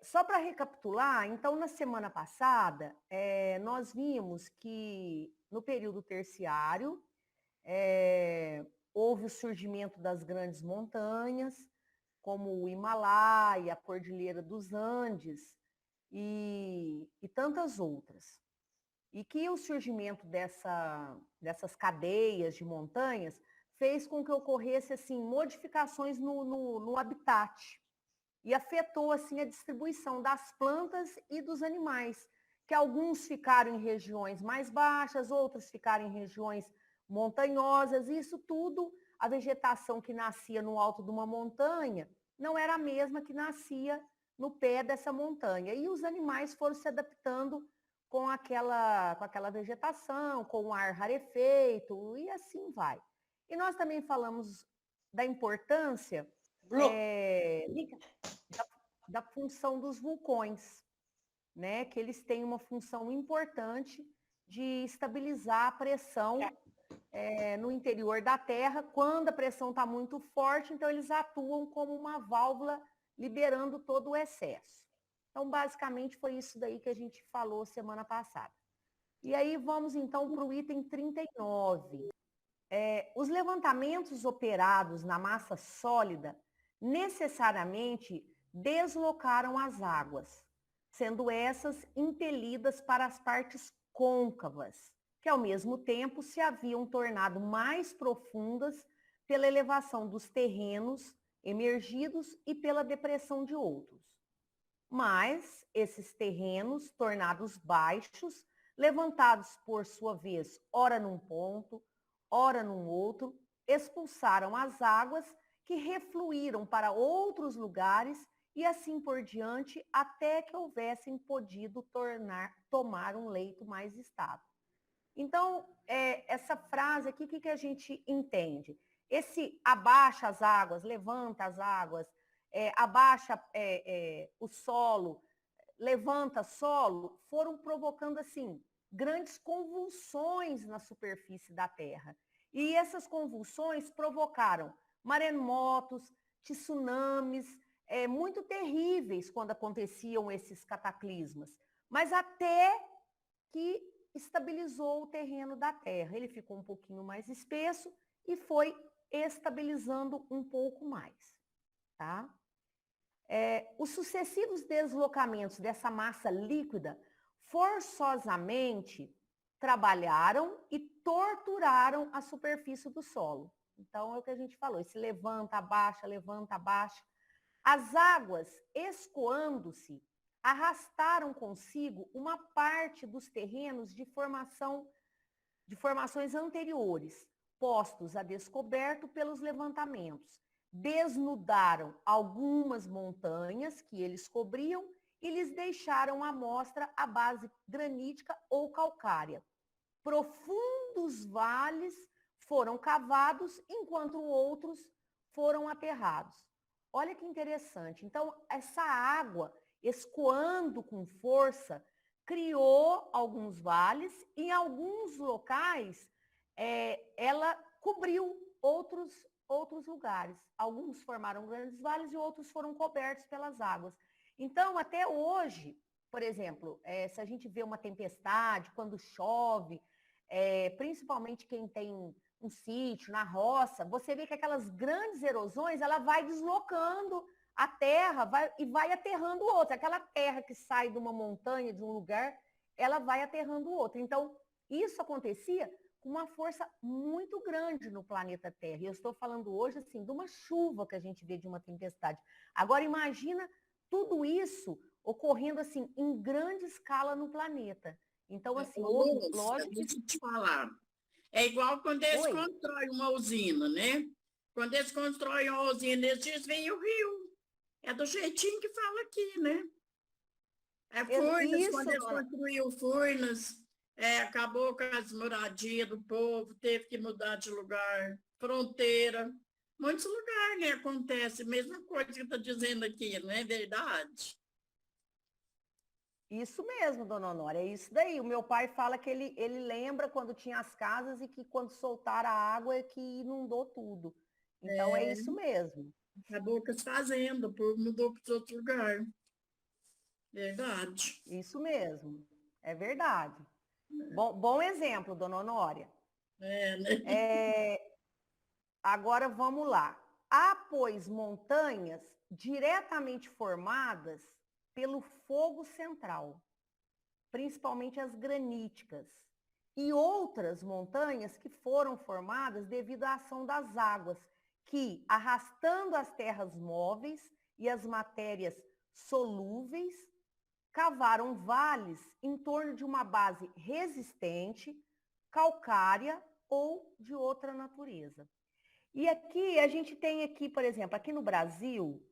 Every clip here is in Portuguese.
Só para recapitular, então, na semana passada, nós vimos que no período terciário houve o surgimento das grandes montanhas, como o Himalaia, a Cordilheira dos Andes e tantas outras. E que o surgimento dessas cadeias de montanhas fez com que ocorresse assim, modificações no habitat e afetou assim, a distribuição das plantas e dos animais, que alguns ficaram em regiões mais baixas, outros ficaram em regiões montanhosas, e isso tudo, a vegetação que nascia no alto de uma montanha, não era a mesma que nascia no pé dessa montanha. E os animais foram se adaptando com aquela vegetação, com o ar rarefeito, e assim vai. E nós também falamos da importância da função dos vulcões, né? Que eles têm uma função importante de estabilizar a pressão no interior da Terra. Quando a pressão está muito forte, então eles atuam como uma válvula, liberando todo o excesso. Então, basicamente, foi isso daí que a gente falou semana passada. E aí vamos, então, para o item 39. Os levantamentos operados na massa sólida necessariamente deslocaram as águas, sendo essas impelidas para as partes côncavas, que ao mesmo tempo se haviam tornado mais profundas pela elevação dos terrenos emergidos e pela depressão de outros. Mas esses terrenos, tornados baixos, levantados por sua vez, ora num ponto, ora num outro, expulsaram as águas que refluíram para outros lugares e assim por diante, até que houvessem podido tomar um leito mais estável. Então, essa frase aqui, o que a gente entende? Esse abaixa as águas, levanta as águas, abaixa o solo, levanta solo, foram provocando, assim, grandes convulsões na superfície da Terra. E essas convulsões provocaram maremotos, tsunamis, muito terríveis quando aconteciam esses cataclismas. Mas até que estabilizou o terreno da Terra. Ele ficou um pouquinho mais espesso e foi estabilizando um pouco mais. Tá? Os sucessivos deslocamentos dessa massa líquida forçosamente trabalharam e torturaram a superfície do solo. Então, é o que a gente falou, esse levanta, abaixa, levanta, abaixa. As águas, escoando-se, arrastaram consigo uma parte dos terrenos de formações anteriores, postos a descoberto pelos levantamentos. Desnudaram algumas montanhas que eles cobriam e lhes deixaram à mostra a base granítica ou calcária. Profundos vales foram cavados, enquanto outros foram aterrados. Olha que interessante. Então, essa água, escoando com força, criou alguns vales e em alguns locais ela cobriu outros lugares. Alguns formaram grandes vales e outros foram cobertos pelas águas. Então, até hoje, por exemplo, se a gente vê uma tempestade, quando chove, principalmente quem tem um sítio, na roça, você vê que aquelas grandes erosões, ela vai deslocando a terra vai aterrando outra. Aquela terra que sai de uma montanha, de um lugar, ela vai aterrando outra. Então, isso acontecia com uma força muito grande no planeta Terra. E eu estou falando hoje, assim, de uma chuva que a gente vê de uma tempestade. Agora, imagina tudo isso ocorrendo, assim, em grande escala no planeta. Então, assim, lógico que... Deixa eu te falar. É igual quando eles constroem uma usina, né? Quando eles constroem uma usina, eles desviam o rio. É do jeitinho que fala aqui, né? Furnas, quando eles construíram Furnas, acabou com as moradias do povo, teve que mudar de lugar, fronteira. Muitos lugares, né, acontece a mesma coisa que está dizendo aqui, não é verdade? Isso mesmo, dona Honória, é isso daí. O meu pai fala que ele lembra quando tinha as casas e que quando soltaram a água é que inundou tudo. Então, é isso mesmo. Acabou com as fazendas, o povo mudou para outro lugar. Verdade. Isso mesmo, é verdade. Bom exemplo, dona Honória. Né? Agora vamos lá. Há, pois, montanhas diretamente formadas pelo fogo central, principalmente as graníticas, e outras montanhas que foram formadas devido à ação das águas, que, arrastando as terras móveis e as matérias solúveis, cavaram vales em torno de uma base resistente, calcária ou de outra natureza. E aqui, a gente tem aqui, por exemplo, aqui no Brasil,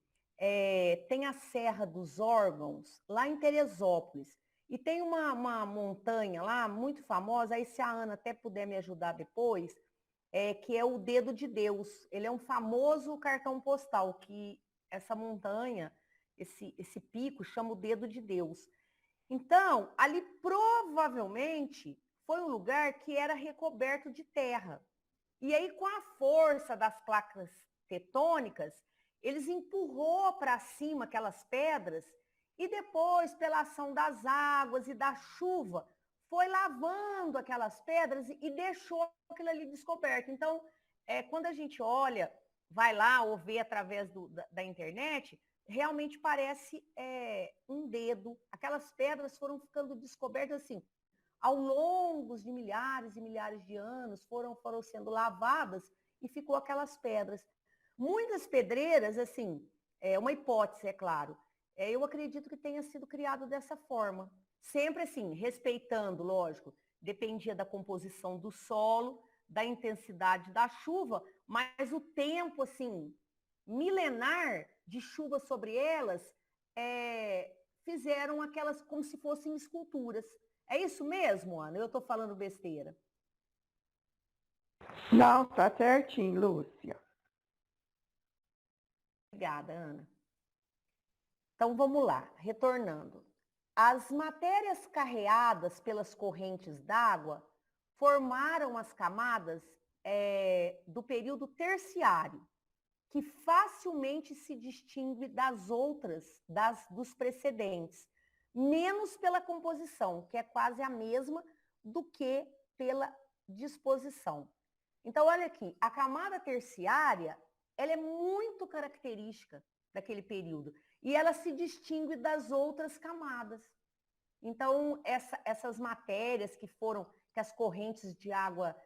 tem a Serra dos Órgãos, lá em Teresópolis. E tem uma montanha lá, muito famosa, aí se a Ana até puder me ajudar depois, que é o Dedo de Deus. Ele é um famoso cartão postal, que essa montanha, esse pico, chama o Dedo de Deus. Então, ali provavelmente foi um lugar que era recoberto de terra. E aí, com a força das placas tectônicas, eles empurrou para cima aquelas pedras e depois, pela ação das águas e da chuva, foi lavando aquelas pedras e deixou aquilo ali descoberto. Então, quando a gente olha, vai lá ou vê através da internet, realmente parece um dedo. Aquelas pedras foram ficando descobertas assim, ao longo de milhares e milhares de anos, foram sendo lavadas e ficou aquelas pedras. Muitas pedreiras, assim, é uma hipótese, é claro, eu acredito que tenha sido criado dessa forma. Sempre assim, respeitando, lógico, dependia da composição do solo, da intensidade da chuva, mas o tempo, assim, milenar de chuva sobre elas, fizeram aquelas como se fossem esculturas. É isso mesmo, Ana? Eu estou falando besteira. Não, tá certinho, Lúcia. Obrigada, Ana. Então vamos lá, retornando. As matérias carreadas pelas correntes d'água formaram as camadas do período terciário, que facilmente se distingue das outras, dos precedentes, menos pela composição, que é quase a mesma do que pela disposição. Então, olha aqui, a camada terciária, ela é muito característica daquele período e ela se distingue das outras camadas. Então, essas matérias que as correntes de água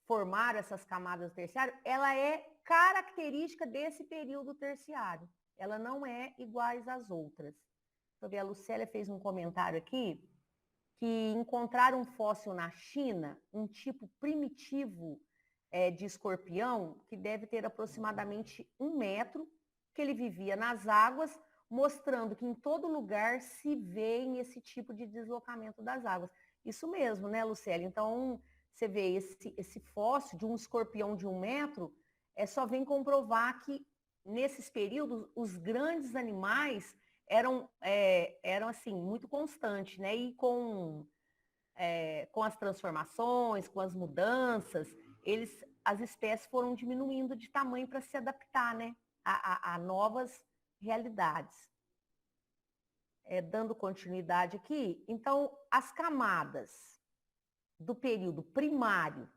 formaram essas camadas terciárias, ela é característica desse período terciário. Ela não é iguais às outras. Deixa eu ver, a Lucélia fez um comentário aqui que encontraram um fóssil na China, um tipo primitivo de escorpião, que deve ter aproximadamente 1 metro, que ele vivia nas águas, mostrando que em todo lugar se vê esse tipo de deslocamento das águas. Isso mesmo, né, Lucélia? Então, você vê esse fóssil de um escorpião de 1 metro, só vem comprovar que, nesses períodos, os grandes animais eram assim, muito constantes, né? E com as transformações, com as mudanças, as espécies foram diminuindo de tamanho para se adaptar, né? A novas realidades. Dando continuidade aqui, então, as camadas do período primário,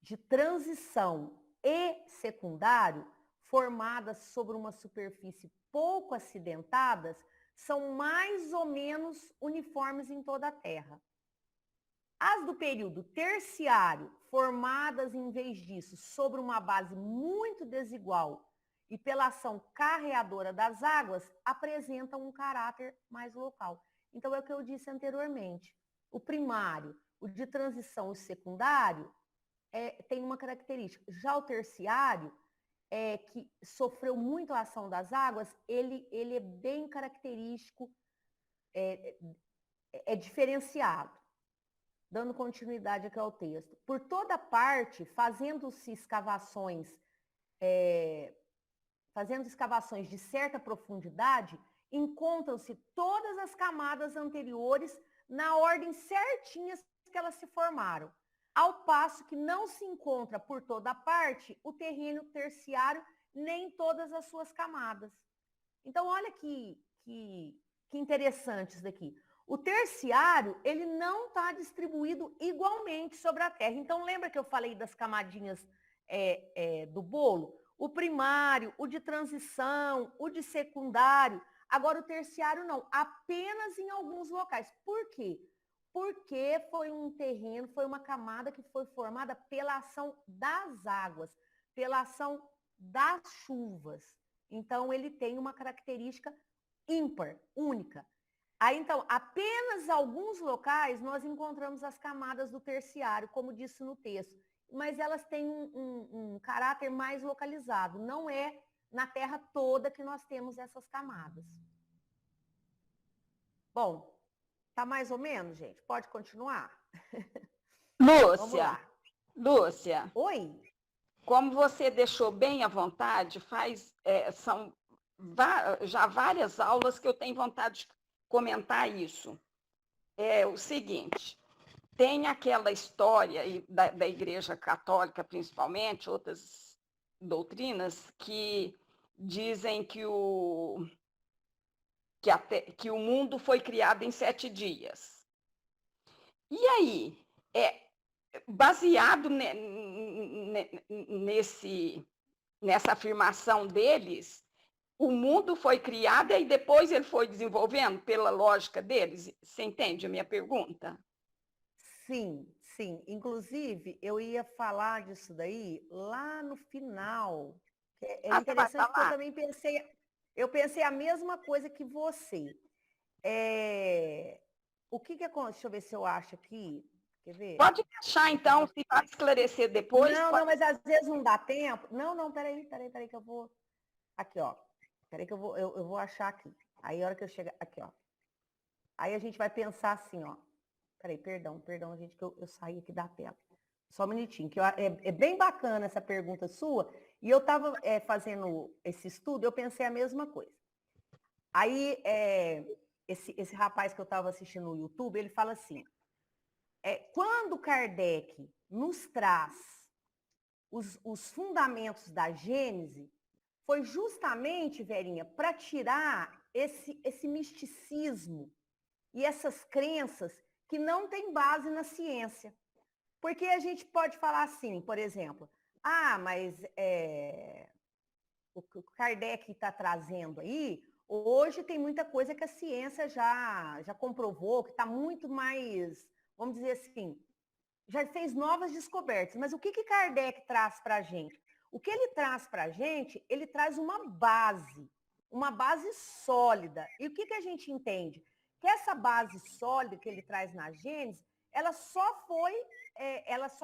de transição e secundário, formadas sobre uma superfície pouco acidentadas, são mais ou menos uniformes em toda a Terra. As do período terciário, formadas, em vez disso, sobre uma base muito desigual e pela ação carreadora das águas, apresentam um caráter mais local. Então, é o que eu disse anteriormente. O primário, o de transição e o secundário, tem uma característica. Já o terciário, que sofreu muito a ação das águas, ele é bem característico, diferenciado. Dando continuidade aqui ao texto. Por toda parte, fazendo-se escavações de certa profundidade, encontram-se todas as camadas anteriores na ordem certinhas que elas se formaram. Ao passo que não se encontra por toda parte o terreno terciário, nem todas as suas camadas. Então, olha que que interessante isso daqui. O terciário, ele não está distribuído igualmente sobre a Terra. Então, lembra que eu falei das camadinhas do bolo? O primário, o de transição, o de secundário. Agora, o terciário não, apenas em alguns locais. Por quê? Porque foi um terreno, foi uma camada que foi formada pela ação das águas, pela ação das chuvas. Então, ele tem uma característica ímpar, única. Aí, então, apenas alguns locais nós encontramos as camadas do terciário, como disse no texto, mas elas têm um caráter mais localizado, não é na Terra toda que nós temos essas camadas. Bom, tá mais ou menos, gente? Pode continuar? Vamos lá. Lúcia, Oi? como você deixou bem à vontade, são já várias aulas que eu tenho vontade de comentar isso. É o seguinte, tem aquela história da Igreja Católica, principalmente, outras doutrinas, que dizem que o mundo foi criado em 7 dias. E aí, baseado nessa afirmação deles, o mundo foi criado e depois ele foi desenvolvendo pela lógica deles? Você entende a minha pergunta? Sim, sim. Inclusive, eu ia falar disso daí lá no final. É interessante porque eu também pensei a mesma coisa que você. O que acontece? Deixa eu ver se eu acho aqui. Quer ver? Pode deixar, então, se vai esclarecer depois. Não, mas às vezes não dá tempo. Não, peraí, que eu vou. Aqui, ó. Peraí que eu vou achar aqui. Aí a hora que eu chegar. Aqui, ó. Aí a gente vai pensar assim, ó. Peraí, perdão, gente, que eu saí aqui da tela. Só um minutinho, que é bem bacana essa pergunta sua. E eu estava fazendo esse estudo, eu pensei a mesma coisa. Aí, esse rapaz que eu estava assistindo no YouTube, ele fala assim, quando Kardec nos traz os fundamentos da Gênese, foi justamente, Verinha, para tirar esse misticismo e essas crenças que não têm base na ciência. Porque a gente pode falar assim, por exemplo, mas o que o Kardec está trazendo aí, hoje tem muita coisa que a ciência já comprovou, que está muito mais, vamos dizer assim, já fez novas descobertas. Mas o que Kardec traz para a gente? O que ele traz para a gente, ele traz uma base sólida. E o que a gente entende? Que essa base sólida que ele traz na Gênesis, ela só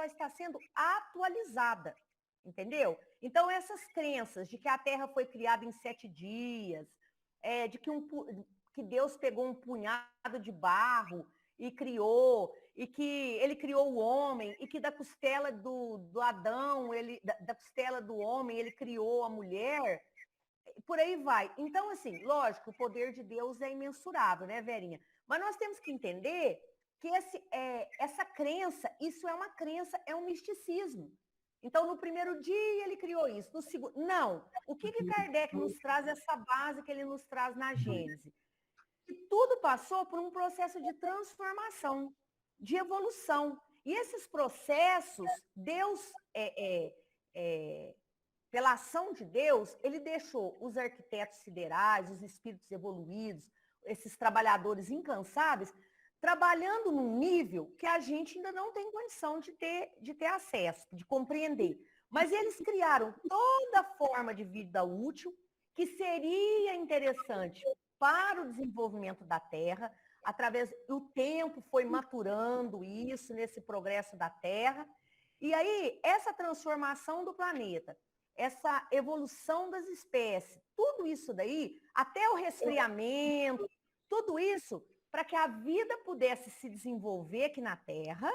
está sendo atualizada, entendeu? Então, essas crenças de que a Terra foi criada em 7 dias, de que Deus pegou um punhado de barro e criou, e que ele criou o homem, e que da costela do Adão, da costela do homem, ele criou a mulher, por aí vai. Então, assim, lógico, o poder de Deus é imensurável, né, Verinha? Mas nós temos que entender que essa crença, isso é uma crença, é um misticismo. Então, no primeiro dia ele criou isso, no segundo... Não. O que Kardec nos traz, essa base que ele nos traz na Gênese? E tudo passou por um processo de transformação, de evolução. E esses processos, Deus, pela ação de Deus, ele deixou os arquitetos siderais, os espíritos evoluídos, esses trabalhadores incansáveis, trabalhando num nível que a gente ainda não tem condição de ter acesso, de compreender. Mas eles criaram toda forma de vida útil que seria interessante para o desenvolvimento da Terra, o tempo foi maturando isso nesse progresso da Terra, e aí essa transformação do planeta, essa evolução das espécies, tudo isso daí, até o resfriamento, tudo isso para que a vida pudesse se desenvolver aqui na Terra,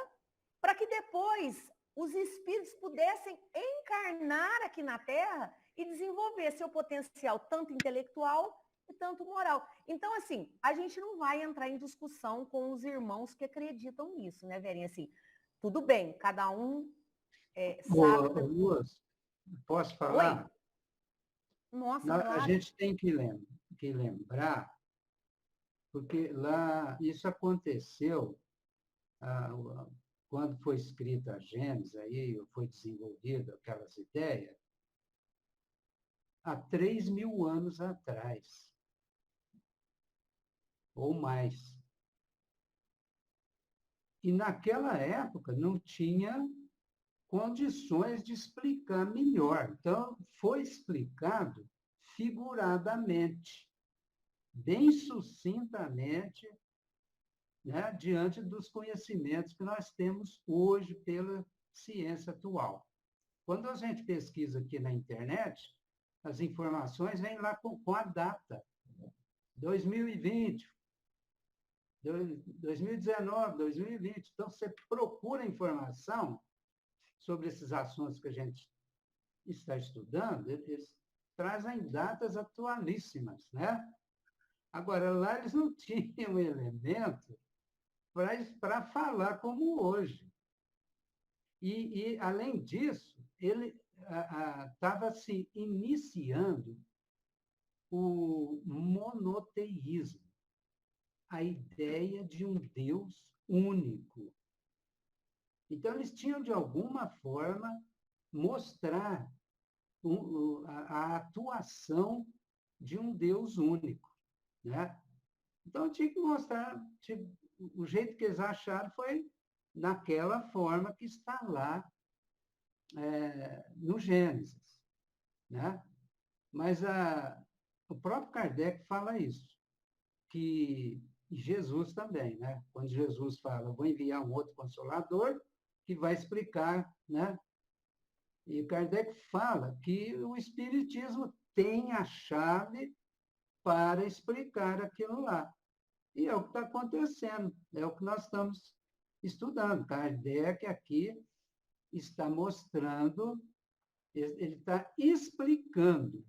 para que depois os espíritos pudessem encarnar aqui na Terra e desenvolver seu potencial tanto intelectual e tanto moral. Então, assim, a gente não vai entrar em discussão com os irmãos que acreditam nisso, né, Verinha? Assim, tudo bem, cada um sabe... Luz, posso falar? Oi? Nossa, A claro. gente tem que lembrar porque lá isso aconteceu quando foi escrita a Gênesis, aí foi desenvolvida aquelas ideias, há 3.000 anos atrás, ou mais. E naquela época não tinha condições de explicar melhor. Então, foi explicado figuradamente, bem sucintamente, né, diante dos conhecimentos que nós temos hoje pela ciência atual. Quando a gente pesquisa aqui na internet, as informações vêm lá com a data. 2020, 2019, 2020. Então, você procura informação sobre esses assuntos que a gente está estudando, eles trazem datas atualíssimas, né? Agora, lá eles não tinham elemento para falar como hoje. Além disso, ele estava se iniciando o monoteísmo, a ideia de um Deus único. Então, eles tinham, de alguma forma, mostrar a atuação de um Deus único, né? Então, tinha que mostrar, o jeito que eles acharam foi naquela forma que está lá no Gênesis, né? Mas o próprio Kardec fala isso, que Jesus também, né? Quando Jesus fala, vou enviar um outro consolador que vai explicar, né? E Kardec fala que o Espiritismo tem a chave para explicar aquilo lá. E é o que está acontecendo, é o que nós estamos estudando. Kardec aqui está mostrando, ele está explicando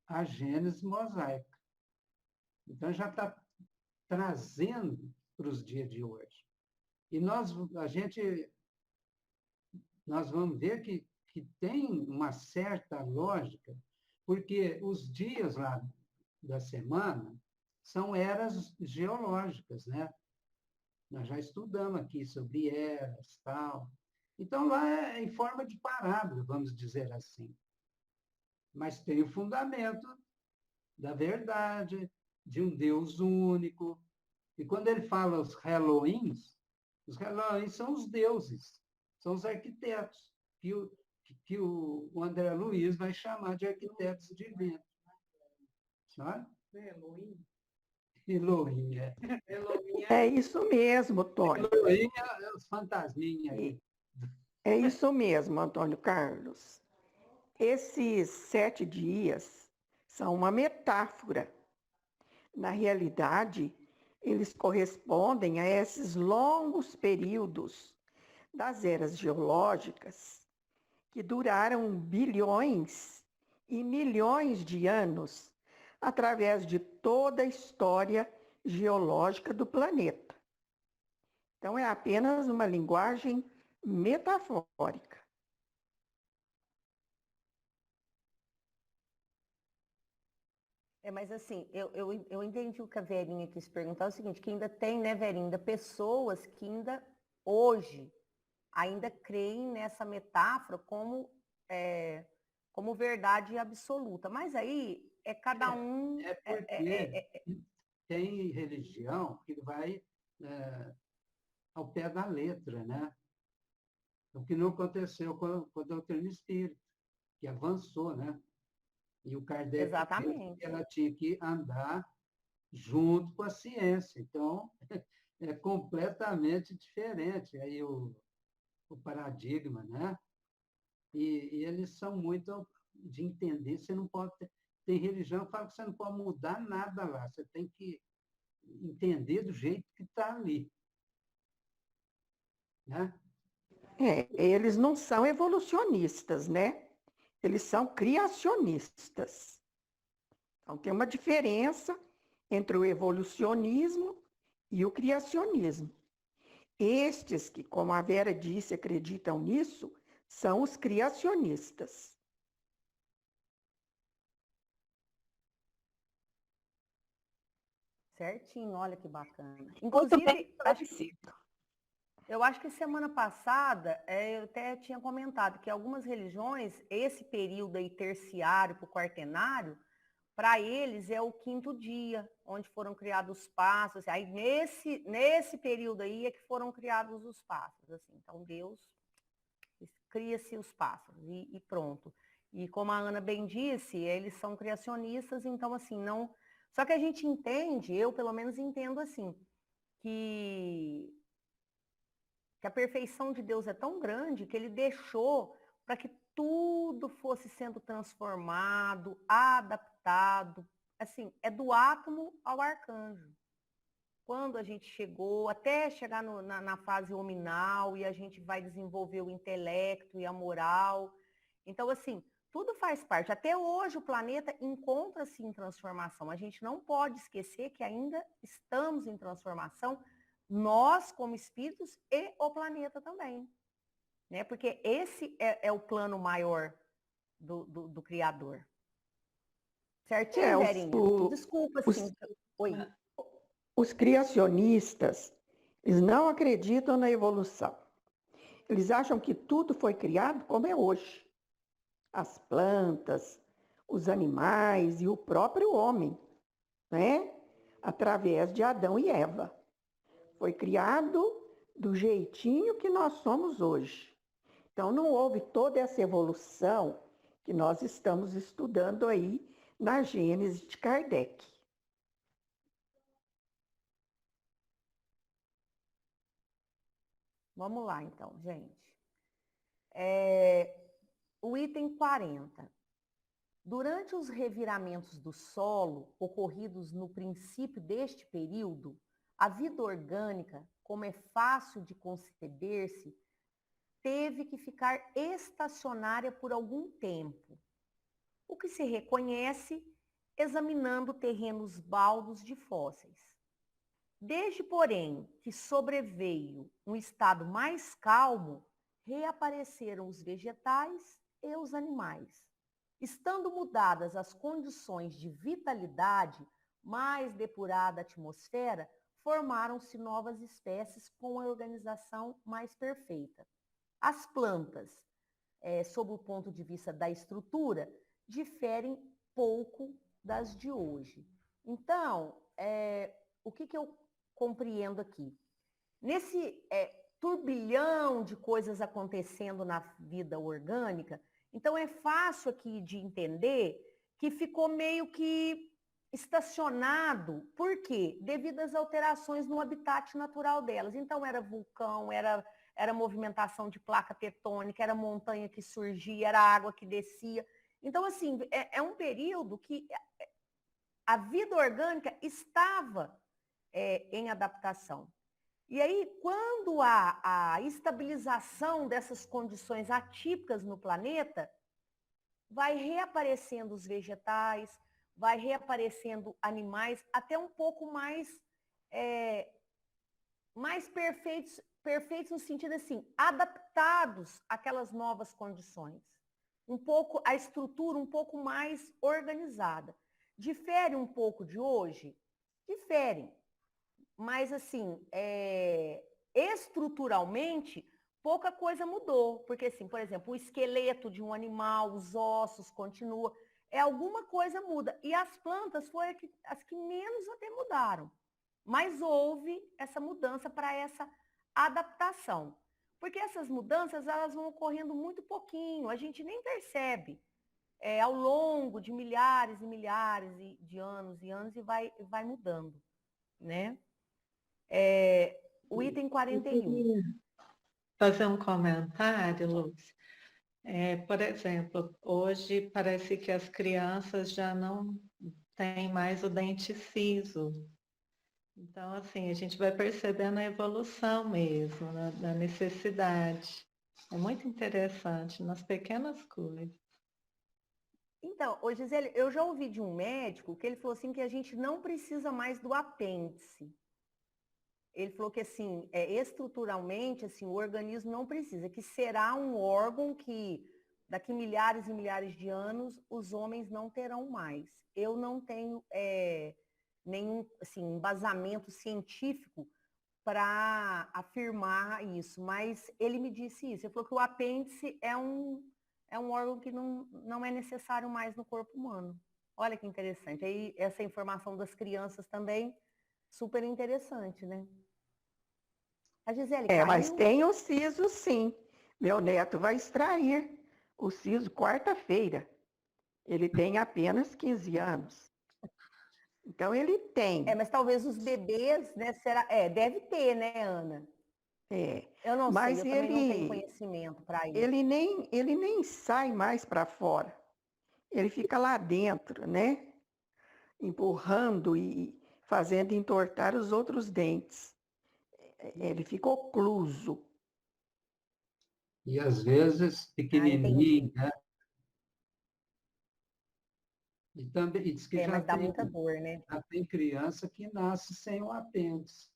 a Gênese mosaica. Então, já está trazendo para os dias de hoje. E nós vamos ver que tem uma certa lógica, porque os dias lá da semana são eras geológicas, né? Nós já estudamos aqui sobre eras, tal. Então, lá é em forma de parábola, vamos dizer assim. Mas tem o fundamento da verdade, de um Deus único. E quando ele fala os Elohims são os deuses, são os arquitetos, que o André Luiz vai chamar de arquitetos divinos. Sabe? Elohim, é. É isso mesmo, Tônio. Elohim é os fantasminhas aí. É isso mesmo, Antônio Carlos. Esses 7 dias são uma metáfora. Na realidade, eles correspondem a esses longos períodos das eras geológicas que duraram bilhões e milhões de anos através de toda a história geológica do planeta. Então, é apenas uma linguagem metafórica. Mas assim, eu entendi o que a Verinha quis perguntar, é o seguinte, que ainda tem, né, Verinha, ainda pessoas que ainda hoje ainda creem nessa metáfora como verdade absoluta. Mas aí é cada um. Porque tem religião que vai ao pé da letra, né? O que não aconteceu com a doutrina espírita, que avançou, né? E o Kardec Exatamente. ela tinha que andar junto com a ciência. Então, é completamente diferente aí o paradigma, né? E eles são muito de entender, você não pode tem religião que fala que você não pode mudar nada lá, você tem que entender do jeito que está ali. Né? Eles não são evolucionistas, né? Eles são criacionistas. Então, tem uma diferença entre o evolucionismo e o criacionismo. Estes que, como a Vera disse, acreditam nisso, são os criacionistas. Certinho, olha que bacana. Muito bem Inclusive, esclarecido. eu acho que semana passada, eu até tinha comentado que algumas religiões, esse período aí terciário para o quaternário, para eles é o quinto dia, onde foram criados os passos. Aí nesse período aí é que foram criados os passos. Assim. Então Deus cria-se os pássaros e pronto. E como a Ana bem disse, eles são criacionistas, então assim, não... Só que a gente entende, eu pelo menos entendo assim, que a perfeição de Deus é tão grande que ele deixou para que tudo fosse sendo transformado, adaptado. Assim, é do átomo ao arcanjo. Quando a gente chegou, até chegar na fase hominal, e a gente vai desenvolver o intelecto e a moral. Então, assim, tudo faz parte. Até hoje o planeta encontra-se em transformação. A gente não pode esquecer que ainda estamos em transformação, nós como espíritos e o planeta também. Né? Porque esse é o plano maior do Criador. Certinho, Verinha? Desculpa, sim. Oi. Os criacionistas, eles não acreditam na evolução. Eles acham que tudo foi criado como é hoje. As plantas, os animais e o próprio homem, né? Através de Adão e Eva. Foi criado do jeitinho que nós somos hoje. Então, não houve toda essa evolução que nós estamos estudando aí na Gênese de Kardec. Vamos lá, então, gente. O item 40. Durante os reviramentos do solo ocorridos no princípio deste período, a vida orgânica, como é fácil de conceber-se, teve que ficar estacionária por algum tempo, o que se reconhece examinando terrenos baldos de fósseis. Desde, porém, que sobreveio um estado mais calmo, reapareceram os vegetais e os animais. Estando mudadas as condições de vitalidade, mais depurada a atmosfera, formaram-se novas espécies com a organização mais perfeita. As plantas, sob o ponto de vista da estrutura, diferem pouco das de hoje. Então, o que eu compreendo aqui? Nesse turbilhão de coisas acontecendo na vida orgânica, então é fácil aqui de entender que ficou meio que estacionado. Por quê? Devido às alterações no habitat natural delas. Então era vulcão, era movimentação de placa tectônica, era montanha que surgia, era água que descia. Então, assim, é um período que a vida orgânica estava em adaptação. E aí, quando há a estabilização dessas condições atípicas no planeta, vai reaparecendo os vegetais, vai reaparecendo animais, até um pouco mais perfeitos no sentido assim, adaptados àquelas novas condições. A estrutura um pouco mais organizada. Difere um pouco de hoje? Diferem. Mas, assim, estruturalmente, pouca coisa mudou. Porque, assim, por exemplo, o esqueleto de um animal, os ossos continuam. Alguma coisa muda. E as plantas foram as que menos até mudaram. Mas houve essa mudança para essa adaptação. Porque essas mudanças, elas vão ocorrendo muito pouquinho. A gente nem percebe. Ao longo de milhares e milhares de anos e anos, e vai mudando, né? O item 41. Eu queria fazer um comentário, Lúcia. Por exemplo, hoje parece que as crianças já não têm mais o dente ciso. Então, assim, a gente vai percebendo a evolução mesmo, né, da necessidade. É muito interessante, nas pequenas coisas. Então, Gisele, eu já ouvi de um médico que ele falou assim que a gente não precisa mais do apêndice. Ele falou que, assim, estruturalmente, assim, o organismo não precisa, que será um órgão que, daqui milhares e milhares de anos, os homens não terão mais. Eu não tenho nenhum assim, embasamento científico para afirmar isso, mas ele me disse isso. Ele falou que o apêndice é um órgão que não é necessário mais no corpo humano. Olha que interessante. Aí essa informação das crianças também, super interessante, né? A Gisele caiu. Mas tem o siso, sim. Meu neto vai extrair o siso quarta-feira. Ele tem apenas 15 anos. Então, ele tem. Mas talvez os bebês, né? Deve ter, né, Ana? Eu não Mas sei, eu também não tenho conhecimento para isso. Ele nem sai mais para fora. Ele fica lá dentro, né? Empurrando e fazendo entortar os outros dentes. Ele fica ocluso. E às vezes pequenininho, né? E também e diz que mas dá muita dor, né? já tem criança que nasce sem o apêndice.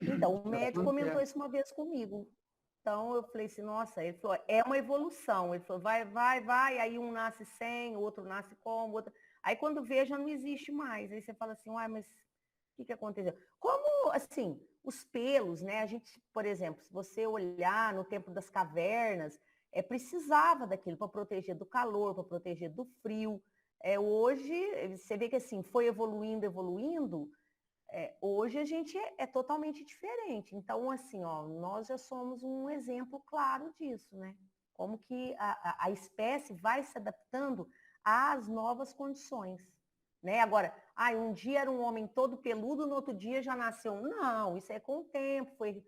Então, o médico comentou isso uma vez comigo. Então, eu falei assim, nossa, ele falou, é uma evolução. Ele falou, vai, aí um nasce sem, o outro nasce como, outro... Aí, quando vê, já não existe mais. Aí você fala assim, uai, mas o que aconteceu? Como, assim, os pelos, né? A gente, por exemplo, se você olhar no tempo das cavernas, precisava daquilo para proteger do calor, para proteger do frio. Hoje, você vê que, assim, foi evoluindo, hoje a gente é totalmente diferente. Então, assim, ó, nós já somos um exemplo claro disso, né? Como que a espécie vai se adaptando às novas condições, né? Agora, um dia era um homem todo peludo, no outro dia já nasceu. Não, isso é com o tempo, foi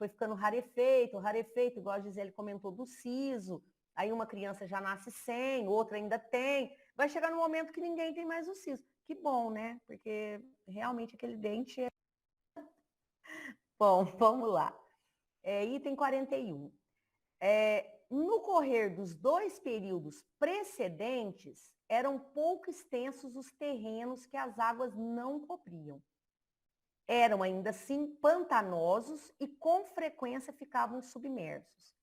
ficando rarefeito, igual a Gisele comentou do siso. Aí uma criança já nasce sem, outra ainda tem. Vai chegar no momento que ninguém tem mais o siso. Que bom, né? Porque realmente aquele dente é... Bom, vamos lá. Item 41. No correr dos 2 períodos precedentes, eram pouco extensos os terrenos que as águas não cobriam. Eram ainda assim pantanosos e com frequência ficavam submersos.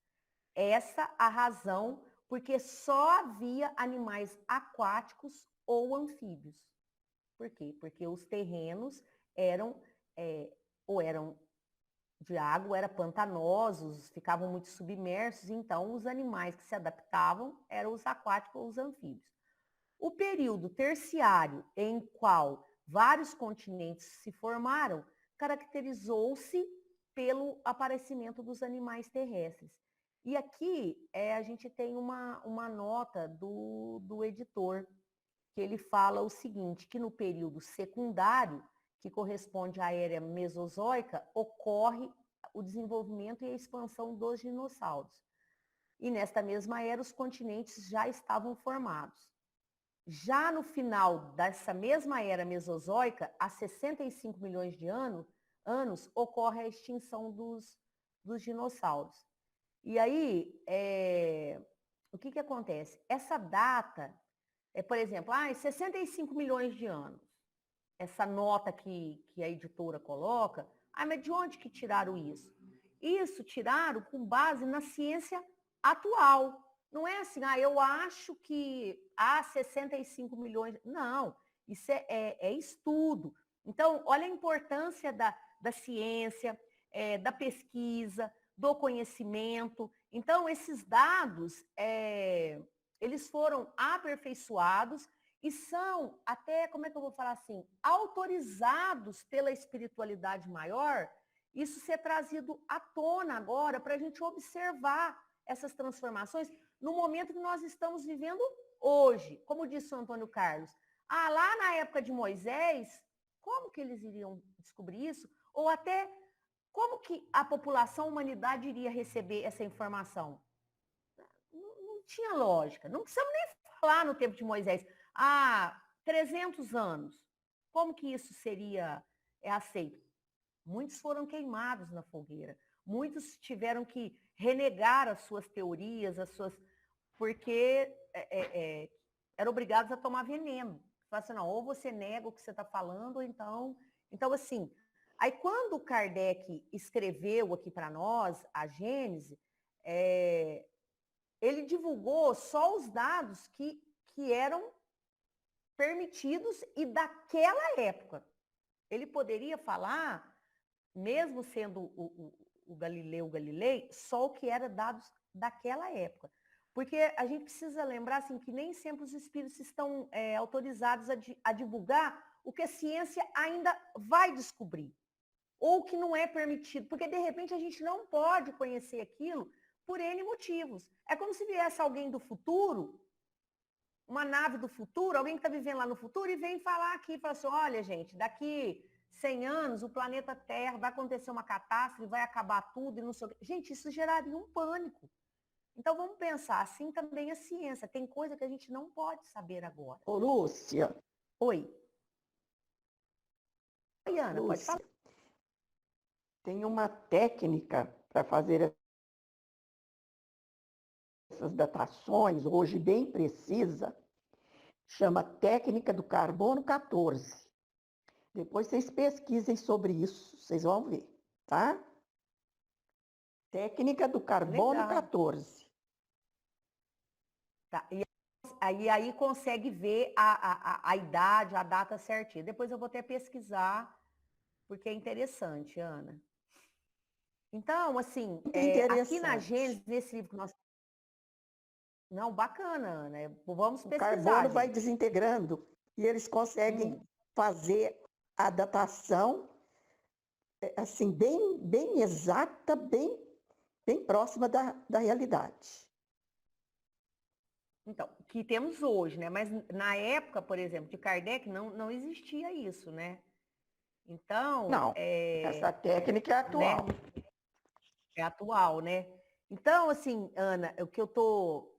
Essa a razão porque só havia animais aquáticos ou anfíbios. Por quê? Porque os terrenos eram de água, ou eram pantanosos, ficavam muito submersos, então os animais que se adaptavam eram os aquáticos ou os anfíbios. O período terciário, em qual vários continentes se formaram, caracterizou-se pelo aparecimento dos animais terrestres. E aqui a gente tem uma nota do editor, que ele fala o seguinte, que no período secundário, que corresponde à era mesozoica, ocorre o desenvolvimento e a expansão dos dinossauros. E nesta mesma era, os continentes já estavam formados. Já no final dessa mesma era mesozoica, há 65 milhões de anos, ocorre a extinção dos dinossauros. E aí, o que acontece? Essa data, por exemplo, 65 milhões de anos. Essa nota que a editora coloca, mas de onde que tiraram isso? Isso tiraram com base na ciência atual. Não é assim, eu acho que há 65 milhões. Não, isso é estudo. Então, olha a importância da ciência, da pesquisa, do conhecimento. Então, esses dados, eles foram aperfeiçoados e são até, como é que eu vou falar assim, autorizados pela espiritualidade maior, isso ser trazido à tona agora para a gente observar essas transformações no momento que nós estamos vivendo hoje. Como disse o Antônio Carlos, lá na época de Moisés, como que eles iriam descobrir isso? Ou até como que a população, a humanidade iria receber essa informação? Não tinha lógica. Não precisamos nem falar no tempo de Moisés. 300 anos. Como que isso seria aceito? Muitos foram queimados na fogueira. Muitos tiveram que renegar as suas teorias, porque eram obrigados a tomar veneno. Falaram assim, não, ou você nega o que você está falando, ou então... Então, assim, aí quando o Kardec escreveu aqui para nós a Gênese, ele divulgou só os dados que eram permitidos e daquela época. Ele poderia falar, mesmo sendo o Galileu Galilei, só o que era dados daquela época. Porque a gente precisa lembrar assim, que nem sempre os espíritos estão autorizados a divulgar o que a ciência ainda vai descobrir, ou que não é permitido, porque de repente a gente não pode conhecer aquilo por N motivos. É como se viesse alguém do futuro, uma nave do futuro, alguém que está vivendo lá no futuro e vem falar aqui, fala assim, olha gente, daqui 100 anos o planeta Terra vai acontecer uma catástrofe, vai acabar tudo e não sei o quê. Gente, isso geraria um pânico. Então vamos pensar, assim também a ciência, tem coisa que a gente não pode saber agora. Ô, Lúcia. Oi. Oi, Ana, pode falar. Tem uma técnica para fazer essas datações, hoje bem precisa, chama técnica do carbono 14. Depois vocês pesquisem sobre isso, vocês vão ver, tá? Técnica do carbono Legal. 14. Tá. E aí consegue ver a idade, a data certinha. Depois eu vou até pesquisar, porque é interessante, Ana. Então, assim, aqui na Gênesis, nesse livro que nós... Não, bacana, Ana. Vamos pesquisar. O carbono gente. vai desintegrando e eles conseguem fazer a datação assim, bem exata, bem próxima da realidade. Então, que temos hoje, né? Mas na época, por exemplo, de Kardec, não existia isso, né? Então... Não, essa técnica é atual. Né? É atual, né? Então, assim, Ana, o que eu tô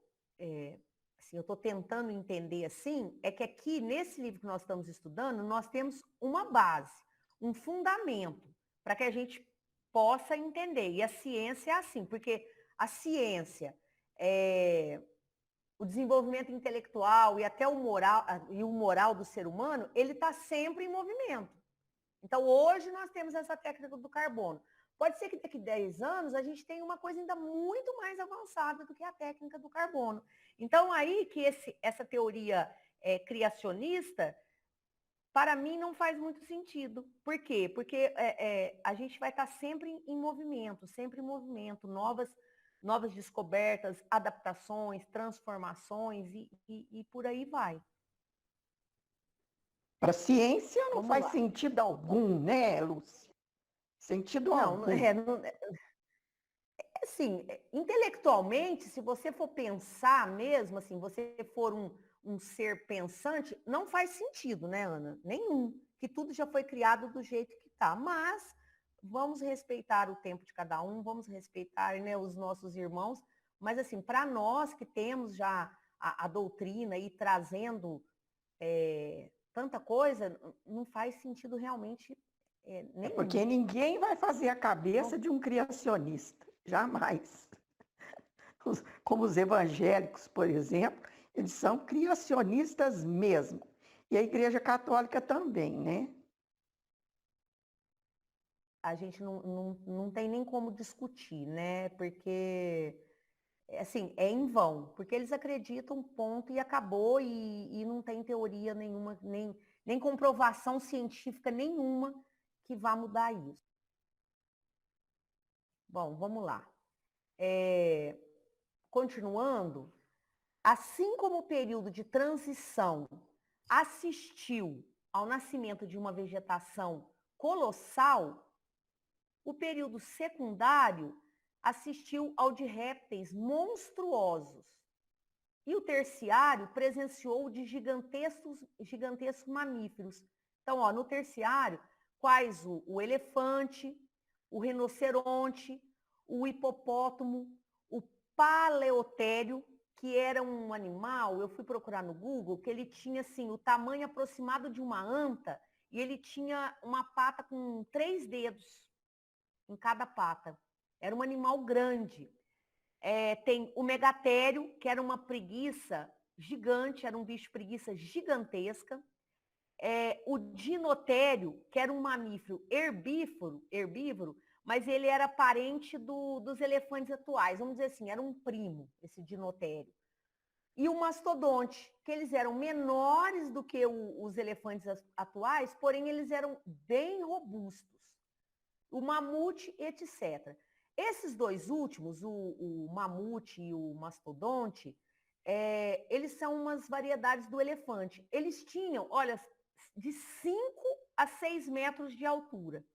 tentando entender, assim, é que aqui, nesse livro que nós estamos estudando, nós temos uma base, um fundamento, para que a gente possa entender. E a ciência é assim, porque a ciência, o desenvolvimento intelectual e até o moral do ser humano, ele está sempre em movimento. Então, hoje nós temos essa técnica do carbono. Pode ser que daqui a 10 anos a gente tenha uma coisa ainda muito mais avançada do que a técnica do carbono. Então, aí que essa teoria criacionista, para mim, não faz muito sentido. Por quê? Porque a gente vai estar sempre em movimento, novas descobertas, adaptações, transformações e por aí vai. Para a ciência não faz sentido algum, né, Lúcia? Sentido algum. Assim, intelectualmente, se você for pensar mesmo, assim, você for um ser pensante, não faz sentido, né, Ana? Nenhum. Que tudo já foi criado do jeito que está. Mas vamos respeitar o tempo de cada um, vamos respeitar, né, os nossos irmãos. Mas, assim, para nós que temos já a doutrina e trazendo tanta coisa, não faz sentido realmente nenhum. Porque ninguém vai fazer a cabeça de um criacionista, jamais. Como os evangélicos, por exemplo, eles são criacionistas mesmo. E a Igreja Católica também, né? A gente não tem nem como discutir, né? Porque, assim, é em vão. Porque eles acreditam, ponto, e acabou, e não tem teoria nenhuma, nem comprovação científica nenhuma que vá mudar isso. Bom, vamos lá. Continuando, assim como o período de transição assistiu ao nascimento de uma vegetação colossal, o período secundário assistiu ao de répteis monstruosos. E o terciário presenciou de gigantescos mamíferos. Então, no terciário, quais o elefante, o rinoceronte, o hipopótamo, o paleotério, que era um animal, eu fui procurar no Google, que ele tinha assim, o tamanho aproximado de uma anta, e ele tinha uma pata com 3 dedos em cada pata. Era um animal grande. Tem o megatério, que era uma preguiça gigante, era um bicho preguiça gigantesca. O dinotério, que era um mamífero herbívoro, mas ele era parente dos elefantes atuais. Vamos dizer assim, era um primo, esse dinotério. e o mastodonte, que eles eram menores do que os elefantes atuais, porém eles eram bem robustos. O mamute, etc. Esses dois últimos, o mamute e o mastodonte, eles são umas variedades do elefante. Eles tinham, olha, de 5 a 6 metros de altura.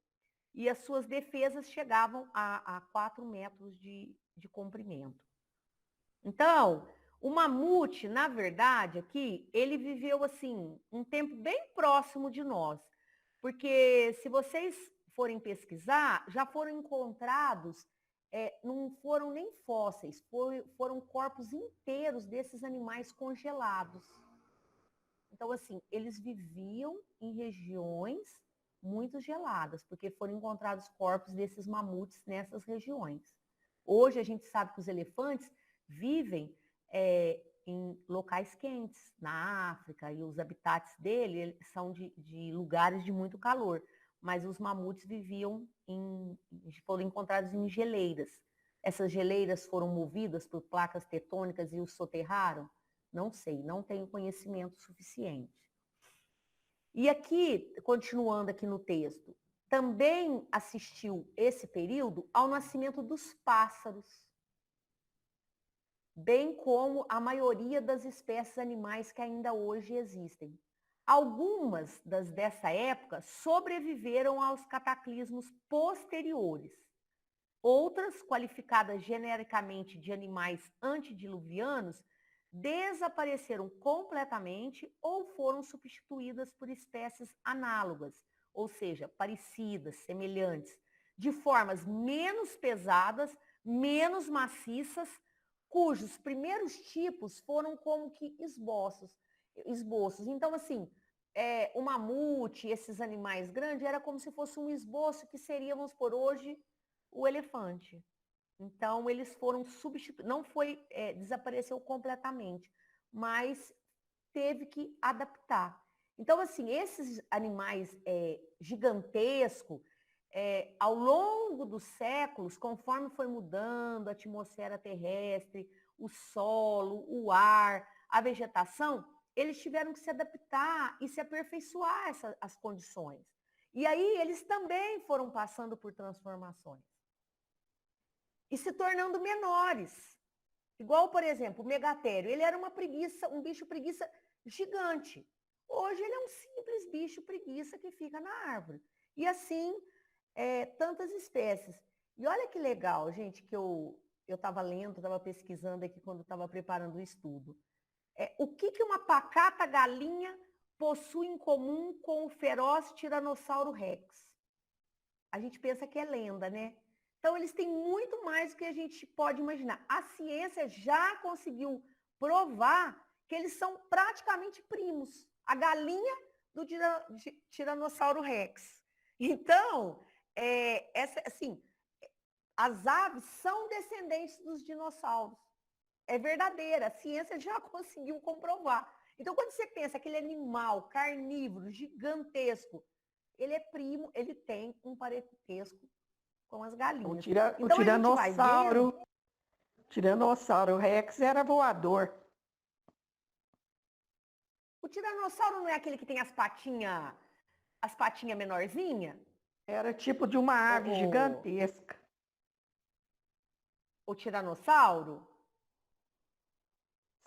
E as suas defesas chegavam a 4 metros de comprimento. Então, o mamute, na verdade, aqui, ele viveu assim um tempo bem próximo de nós. Porque se vocês forem pesquisar, já foram encontrados, não foram nem fósseis, foram corpos inteiros desses animais congelados. Então, assim, eles viviam em regiões muito geladas, porque foram encontrados corpos desses mamutes nessas regiões. Hoje a gente sabe que os elefantes vivem em locais quentes, na África, e os habitats dele são de lugares de muito calor. Mas os mamutes foram encontrados em geleiras. Essas geleiras foram movidas por placas tectônicas e os soterraram? Não sei, não tenho conhecimento suficiente. E aqui, continuando aqui no texto, também assistiu esse período ao nascimento dos pássaros, bem como a maioria das espécies animais que ainda hoje existem. Algumas dessa época sobreviveram aos cataclismos posteriores. Outras, qualificadas genericamente de animais antediluvianos, desapareceram completamente ou foram substituídas por espécies análogas, ou seja, parecidas, semelhantes, de formas menos pesadas, menos maciças, cujos primeiros tipos foram como que esboços. Então, assim, o mamute, esses animais grandes, era como se fosse um esboço que seríamos por hoje o elefante. Então, eles foram substituídos, não foi, desapareceu completamente, mas teve que adaptar. Então, assim, esses animais gigantescos, ao longo dos séculos, conforme foi mudando a atmosfera terrestre, o solo, o ar, a vegetação, eles tiveram que se adaptar e se aperfeiçoar as condições. E aí eles também foram passando por transformações. E se tornando menores. Igual, por exemplo, o megatério. Ele era um bicho preguiça gigante. Hoje ele é um simples bicho preguiça que fica na árvore. E assim, tantas espécies. E olha que legal, gente, que eu estava lendo, estava pesquisando aqui quando estava preparando o estudo. O que uma pacata galinha possui em comum com o feroz Tiranossauro Rex? A gente pensa que é lenda, né? Então, eles têm muito mais do que a gente pode imaginar. A ciência já conseguiu provar que eles são praticamente primos. A galinha do Tiranossauro Rex. Então, assim, as aves são descendentes dos dinossauros. É verdadeira, a ciência já conseguiu comprovar. Então, quando você pensa aquele animal carnívoro, gigantesco, ele é primo, ele tem um parentesco com as galinhas. O Tiranossauro Rex era voador. O tiranossauro não é aquele que tem as patinhas menorzinhas? Era tipo de uma ave gigantesca. O tiranossauro?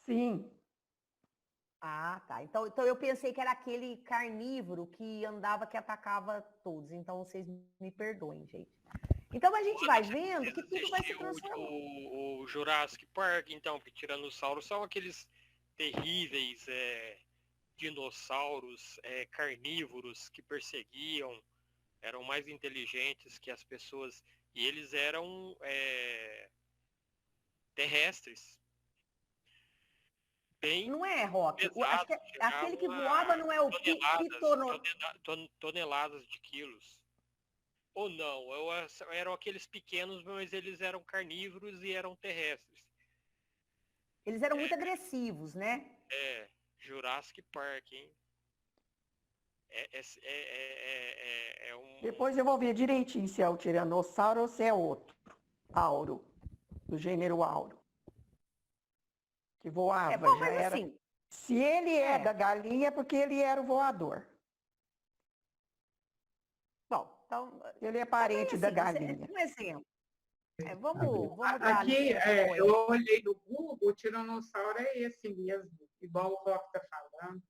Sim. Ah, tá. Então eu pensei que era aquele carnívoro que andava, que atacava todos. Então vocês me perdoem, gente. Então a gente vai vendo que tudo vai se transformando. O Jurassic Park, então, porque tiranossauros são aqueles terríveis dinossauros carnívoros que perseguiam, eram mais inteligentes que as pessoas, e eles eram terrestres. Bem não é, Rock? pesados, Acho que aquele que voava não é o toneladas de quilos. Ou não, eram aqueles pequenos, mas eles eram carnívoros e eram terrestres. Eles eram muito agressivos, né? Jurassic Park, hein? Depois eu vou ver direitinho se é o tiranossauro ou se é outro. Auro, do gênero auro. que voava, bom, já mas era. assim, Se ele é é. da galinha, é porque ele era o voador. bom, então, Ele é também parente da assim, galinha. um exemplo. Abriu. Vamos dar a Aqui, licença eu poética. olhei no Google, o tiranossauro é esse mesmo, igual o Rock está falando.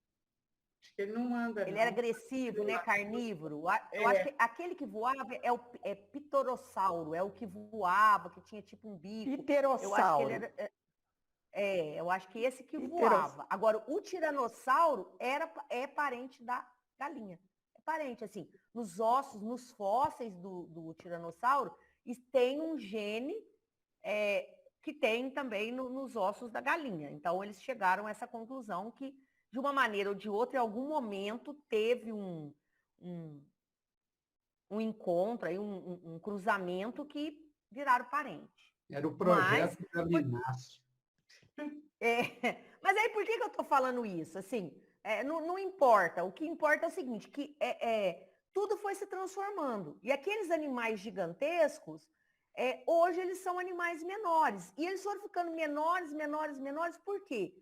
Acho que ele não anda, Ele era não. agressivo, né? Carnívoro. Eu acho É, que aquele que voava é pterossauro, é o que voava, que tinha tipo um bico. Eu acho que ele Pterossauro. era. Eu acho que esse que Pteros- voava. Agora, o tiranossauro é parente da galinha. É parente, assim. Nos ossos, nos fósseis do tiranossauro, e tem um gene que tem também nos ossos da galinha. Então, eles chegaram a essa conclusão que, de uma maneira ou de outra, em algum momento, teve um encontro, aí, um cruzamento que viraram parente. Era o Mas projeto da Linácio. Mas aí por que eu estou falando isso? Assim, não importa. O que importa é o seguinte, que tudo foi se transformando. E aqueles animais gigantescos, hoje eles são animais menores. E eles foram ficando menores, menores, menores, por quê?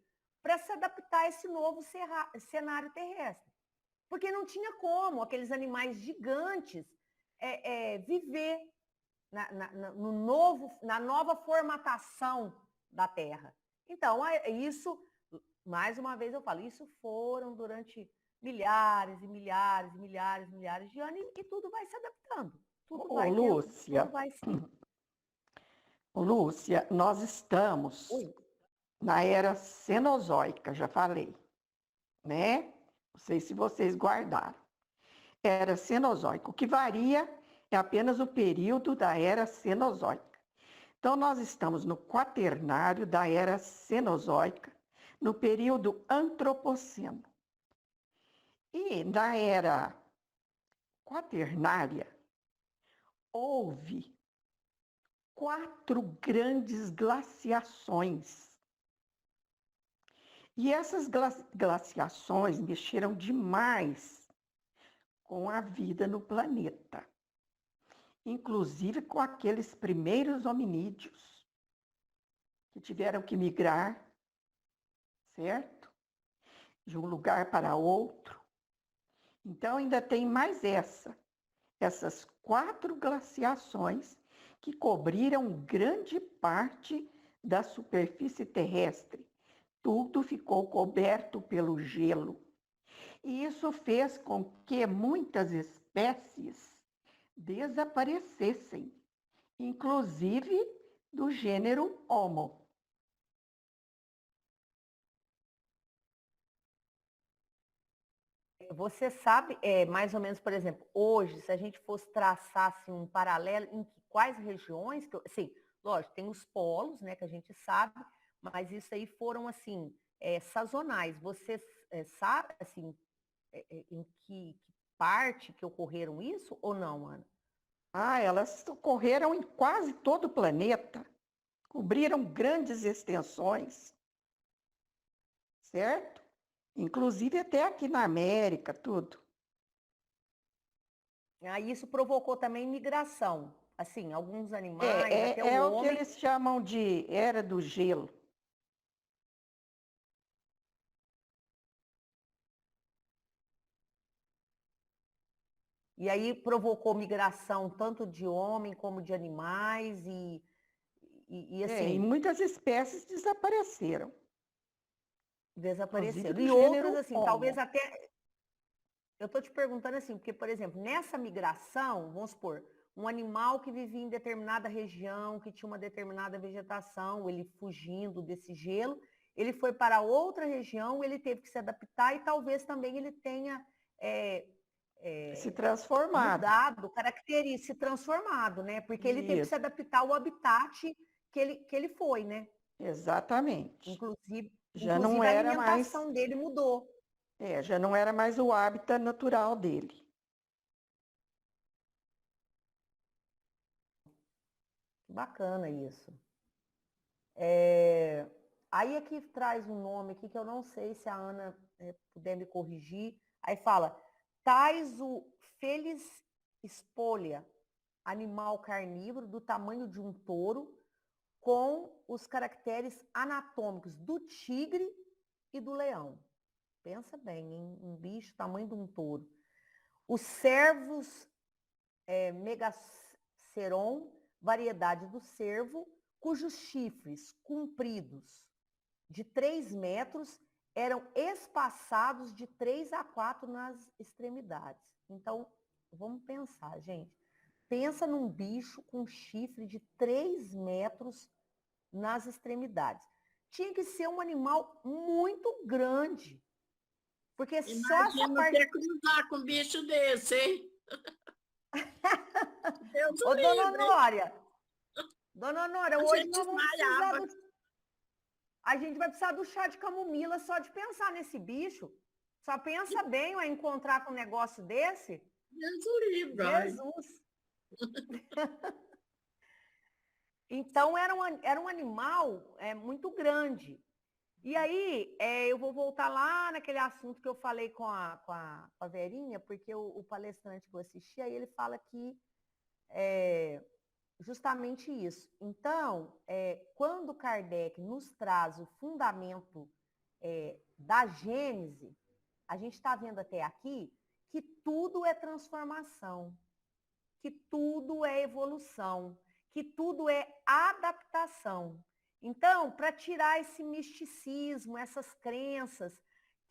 Para se adaptar a esse novo cenário terrestre. Porque não tinha como aqueles animais gigantes viver na nova formatação da Terra. Então, isso, mais uma vez eu falo, isso foram durante milhares e milhares e milhares e milhares de anos e tudo vai se adaptando. Tudo vai Lúcia, tudo vai se... Lúcia, nós estamos Oi. na era Cenozoica, já falei, né? Não sei se vocês guardaram. Era Cenozoica. O que varia é apenas o período da era Cenozoica. Então, nós estamos no quaternário da era Cenozoica, no período Antropoceno. E na era quaternária, houve 4 grandes glaciações. E essas glaciações mexeram demais com a vida no planeta, inclusive com aqueles primeiros hominídeos que tiveram que migrar, certo? De um lugar para outro. Então, ainda tem mais essas 4 glaciações que cobriram grande parte da superfície terrestre. Tudo ficou coberto pelo gelo. E isso fez com que muitas espécies desaparecessem, inclusive do gênero Homo. Você sabe, mais ou menos, por exemplo, hoje, se a gente fosse traçar assim, um paralelo em quais regiões, assim, lógico, tem os polos, né, que a gente sabe, mas isso aí foram, assim, sazonais. Você sabe, assim, em que parte que ocorreram isso ou não, Ana? Elas ocorreram em quase todo o planeta, cobriram grandes extensões, certo? Inclusive até aqui na América, tudo. Isso provocou também migração. Assim, alguns animais, até É o o que homem. eles chamam de era do gelo. E aí provocou migração tanto de homem como de animais e E assim, muitas espécies desapareceram, inclusive desapareceram. do E outras, gênero assim, talvez Homo. até. Eu estou te perguntando assim, porque, por exemplo, nessa migração, vamos supor, um animal que vivia em determinada região, que tinha uma determinada vegetação, ele fugindo desse gelo, ele foi para outra região, ele teve que se adaptar e talvez também ele tenha Se transformaram. mudado, se transformado, né? Porque ele teve que se Isso, adaptar ao habitat que ele foi, né? exatamente. Inclusive, Já não inclusive a era mais, alimentação dele mudou. já não era mais o hábitat natural dele. Bacana isso. Aí aqui traz um nome aqui que eu não sei se a Ana puder me corrigir. Aí fala, tais o Felis spolia, animal carnívoro do tamanho de um touro, com os caracteres anatômicos do tigre e do leão. Pensa bem, em um bicho tamanho de um touro. Os cervos megaceron, variedade do cervo, cujos chifres compridos de 3 metros eram espaçados de 3 a 4 nas extremidades. Então, vamos pensar, gente. Pensa num bicho com chifre de 3 metros nas extremidades. Tinha que ser um animal muito grande. Porque só essa Imagina parte... ter que cruzar com um bicho desse, hein? Deus o Ô, dona livre. Honória, A hoje gente nós vamos precisar desmaiava. A gente vai precisar do chá de camomila só de pensar nesse bicho. Só pensa bem, ó, encontrar com um negócio desse. Deus o livre. Ai. Jesus! Então, era um animal muito grande. E aí, eu vou voltar lá naquele assunto que eu falei com a Verinha, porque o palestrante que eu assisti, aí ele fala que justamente isso. Então, quando Kardec nos traz o fundamento da Gênese, a gente está vendo até aqui que tudo é transformação, que tudo é evolução, que tudo é adaptação. Então, para tirar esse misticismo, essas crenças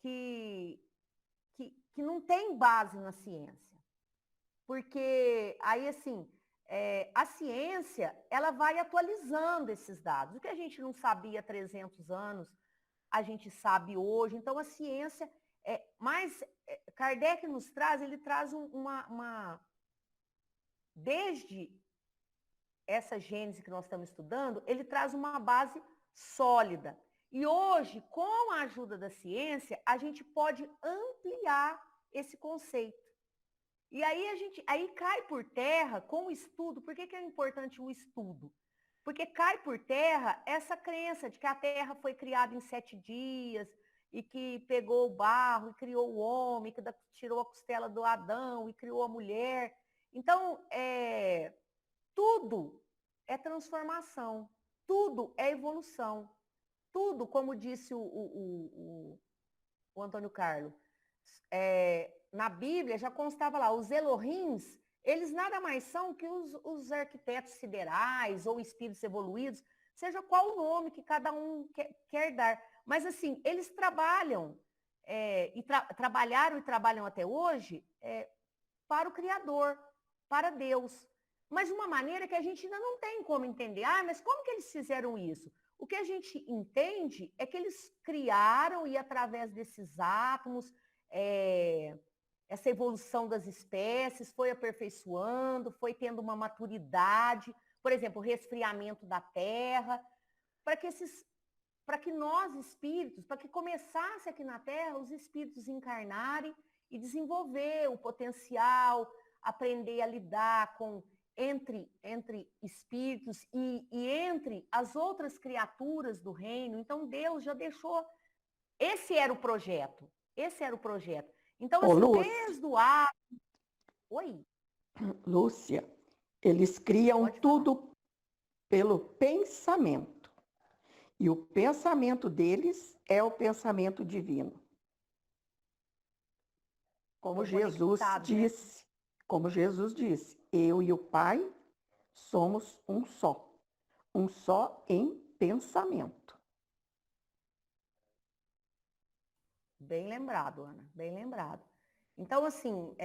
que não tem base na ciência. Porque aí, assim, a ciência, ela vai atualizando esses dados. O que a gente não sabia há 300 anos, a gente sabe hoje. Então, a ciência... Mas Kardec nos traz, ele traz desde essa gênese que nós estamos estudando, ele traz uma base sólida. E hoje, com a ajuda da ciência, a gente pode ampliar esse conceito. E aí cai por terra com o estudo. Por que é importante o estudo? Porque cai por terra essa crença de que a terra foi criada em 7 dias e que pegou o barro e criou o homem, que tirou a costela do Adão e criou a mulher. Então, tudo é transformação, tudo é evolução, tudo, como disse o Antônio Carlos, na Bíblia já constava lá, os Elohims, eles nada mais são que os arquitetos siderais ou espíritos evoluídos, seja qual o nome que cada um quer dar. Mas, assim, eles trabalham, trabalharam e trabalham até hoje para o Criador, para Deus. Mas de uma maneira que a gente ainda não tem como entender. Mas como que eles fizeram isso? O que a gente entende é que eles criaram e através desses átomos, essa evolução das espécies foi aperfeiçoando, foi tendo uma maturidade, por exemplo, o resfriamento da Terra, para que nós espíritos, para que começasse aqui na Terra os espíritos encarnarem e desenvolver o potencial, aprender a lidar entre espíritos e entre as outras criaturas do reino. Então, Deus já deixou... Esse era o projeto. Então, assim, Lúcia, desde o ato... Oi? Lúcia, eles criam tudo pelo pensamento. E o pensamento deles é o pensamento divino. Como Jesus disse, eu e o Pai somos um só em pensamento. Bem lembrado, Ana, bem lembrado. Então, assim,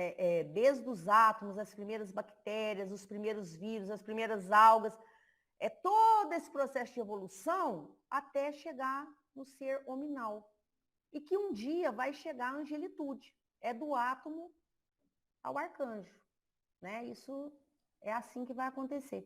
desde os átomos, as primeiras bactérias, os primeiros vírus, as primeiras algas, todo esse processo de evolução até chegar no ser hominal. E que um dia vai chegar à angelitude. É do átomo ao arcanjo, né? Isso é assim que vai acontecer.